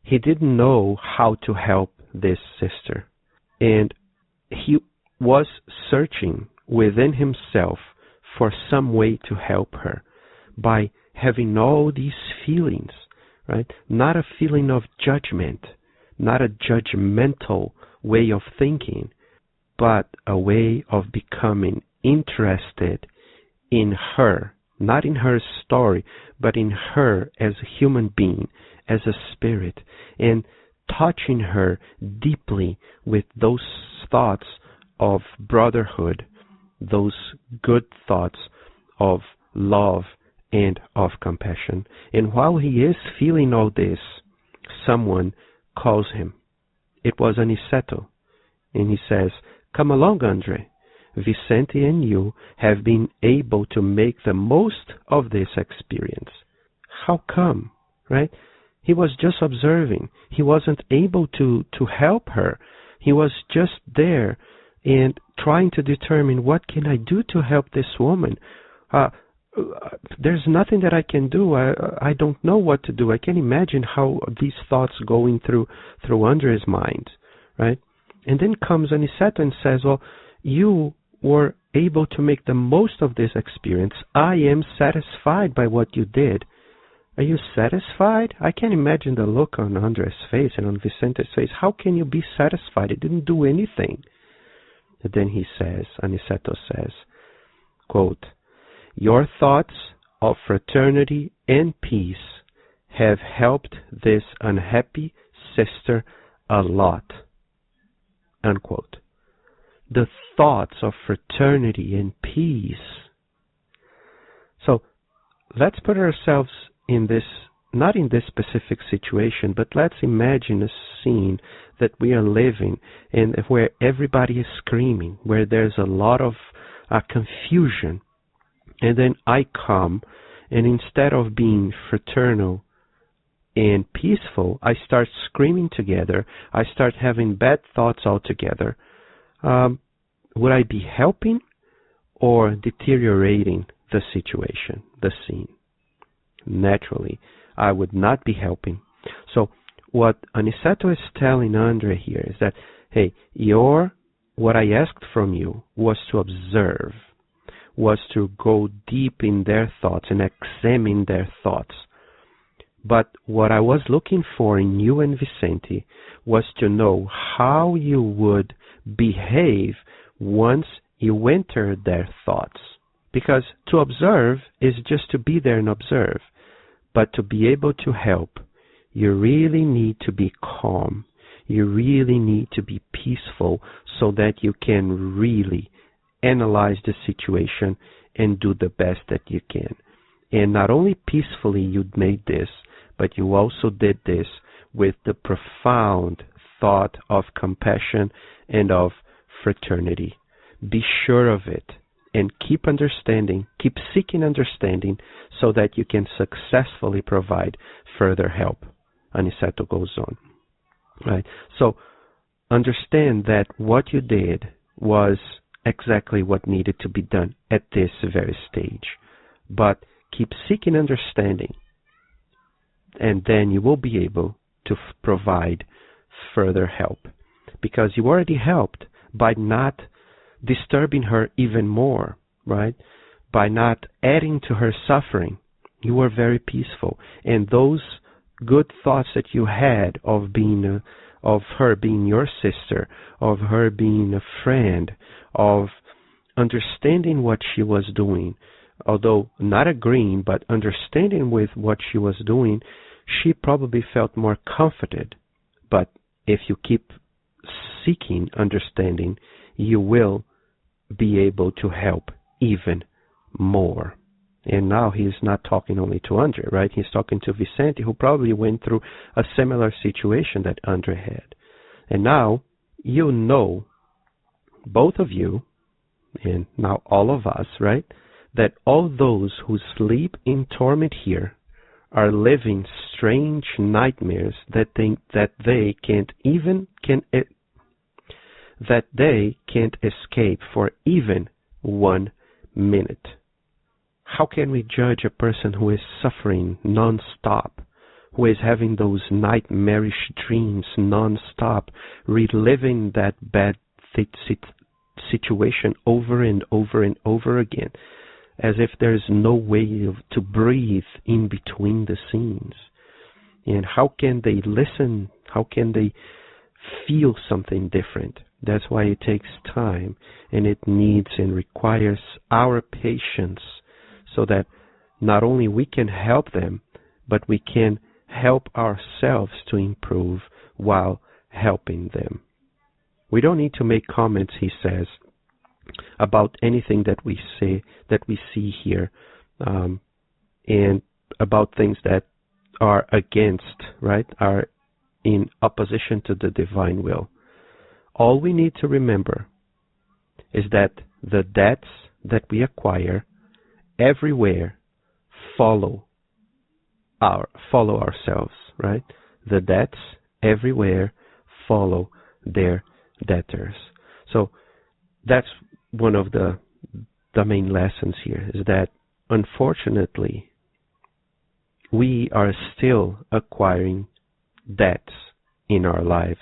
He didn't know how to help this sister, and he was searching within himself for some way to help her by having all these feelings, right? Not a feeling of judgment, not a judgmental way of thinking, but a way of becoming interested in her, not in her story, but in her as a human being, as a spirit, and touching her deeply with those thoughts of brotherhood, those good thoughts of love and of compassion. And while he is feeling all this, someone calls him. It was Aniceto, and he says, "Come along, Andre. Vicente and you have been able to make the most of this experience." How come, right? He was just observing. He wasn't able to help her. He was just there and trying to determine, what can I do to help this woman? There's nothing that I can do. I don't know what to do. I can imagine how these thoughts going through Andre's mind, right? And then comes Aniceto and says, well, you were able to make the most of this experience. I am satisfied by what you did. Are you satisfied? I can imagine the look on Andre's face and on Vicente's face. How can you be satisfied? It didn't do anything. And then he says, Aniceto says, quote, "Your thoughts of fraternity and peace have helped this unhappy sister a lot." Unquote. The thoughts of fraternity and peace. So let's put ourselves in this, not in this specific situation, but let's imagine a scene that we are living and where everybody is screaming, where there's a lot of confusion. And then I come, and instead of being fraternal and peaceful, I start screaming together. I start having bad thoughts altogether. Would I be helping or deteriorating the situation, the scene? Naturally, I would not be helping. So what Aniceto is telling Andre here is that, hey, what I asked from you was to observe, was to go deep in their thoughts and examine their thoughts. But what I was looking for in you and Vicente was to know how you would behave once you entered their thoughts. Because to observe is just to be there and observe. But to be able to help, you really need to be calm. You really need to be peaceful so that you can really analyze the situation and do the best that you can. And not only peacefully you made this, but you also did this with the profound thought of compassion and of fraternity. Be sure of it and keep understanding, keep seeking understanding so that you can successfully provide further help. Aniceto goes on. Right? So understand that what you did was exactly what needed to be done at this very stage. But keep seeking understanding, and then you will be able to provide further help. Because you already helped by not disturbing her even more, right? By not adding to her suffering. You were very peaceful. And those good thoughts that you had of being of her being your sister, of her being a friend, of understanding what she was doing, although not agreeing, but understanding with what she was doing, she probably felt more comforted. But if you keep seeking understanding, you will be able to help even more. And now he's not talking only to Andre, right? He's talking to Vicente, who probably went through a similar situation that Andre had. And now you know, both of you, and now all of us, right, that all those who sleep in torment here are living strange nightmares that they can't escape for even 1 minute. How can we judge a person who is suffering non-stop, who is having those nightmarish dreams non-stop, reliving that bad situation over and over and over again, as if there's no way to breathe in between the scenes? And how can they listen? How can they feel something different? That's why it takes time, and it needs and requires our patience, so that not only we can help them, but we can help ourselves to improve while helping them. We don't need to make comments, he says, about anything that we see here, and about things that are against, right, are in opposition to the divine will. All we need to remember is that the debts that we acquire everywhere follow ourselves, right? The debts everywhere follow their debtors. So that's one of the main lessons here, is that unfortunately we are still acquiring debts in our lives.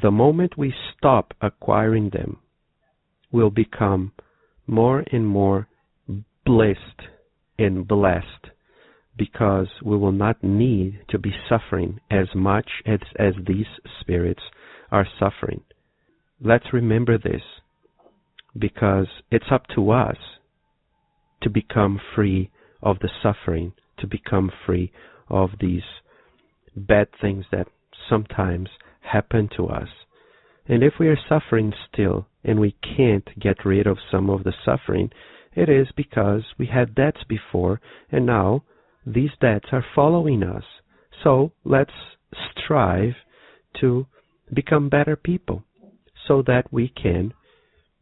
The moment we stop acquiring them, we'll become more and more blessed and blessed, because we will not need to be suffering as much as these spirits are suffering. Let's remember this, because it's up to us to become free of the suffering, to become free of these bad things that sometimes happen to us. And if we are suffering still and we can't get rid of some of the suffering, it is because we had debts before, and now these debts are following us. So let's strive to become better people, so that we can,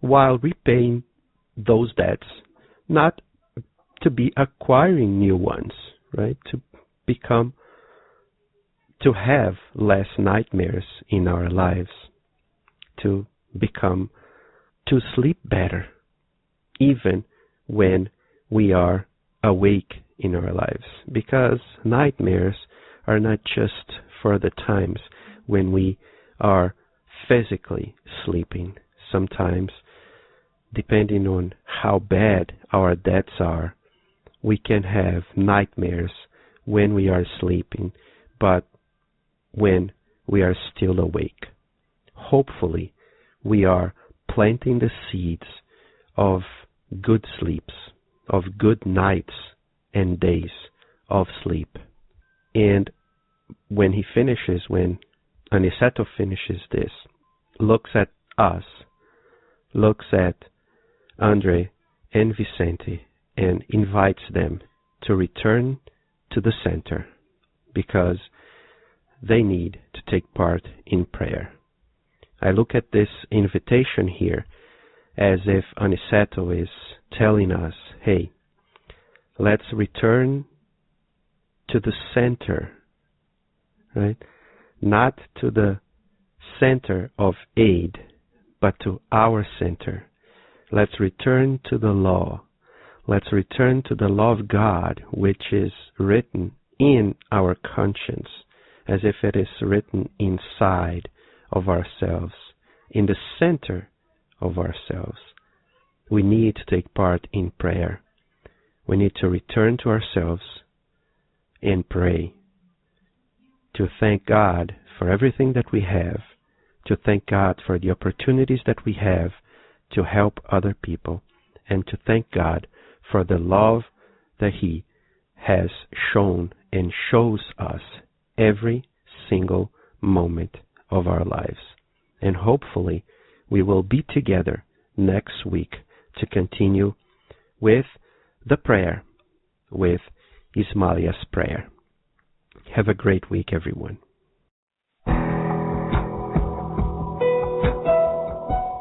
while repaying those debts, not to be acquiring new ones, right? To have less nightmares in our lives, to sleep better, even when we are awake in our lives. Because nightmares are not just for the times when we are physically sleeping. Sometimes, depending on how bad our debts are, we can have nightmares when we are sleeping, but when we are still awake. Hopefully, we are planting the seeds of good sleeps, of good nights and days of sleep. And when Aniceto finishes this, looks at us, looks at Andre and Vicente, and invites them to return to the center, because they need to take part in prayer. I look at this invitation here as if Aniceto is telling us, hey, let's return to the center, right? Not to the center of aid, but to our center. Let's return to the law. Let's return to the law of God, which is written in our conscience, as if it is written inside of ourselves, in the center of ourselves. We need to take part in prayer. we need to return to ourselves and pray, to thank God for everything that we have, to thank God for the opportunities that we have to help other people, and to thank God for the love that He has shown and shows us every single moment of our lives. And hopefully we will be together next week to continue with the prayer, with Ismalia's prayer. Have a great week, everyone.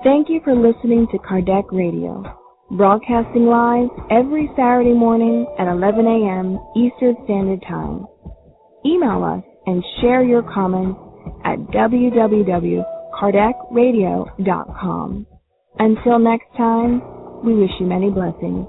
Thank you for listening to Kardec Radio, broadcasting live every Saturday morning at 11 a.m. Eastern Standard Time. Email us and share your comments at www.kardecradio.com. Until next time, we wish you many blessings.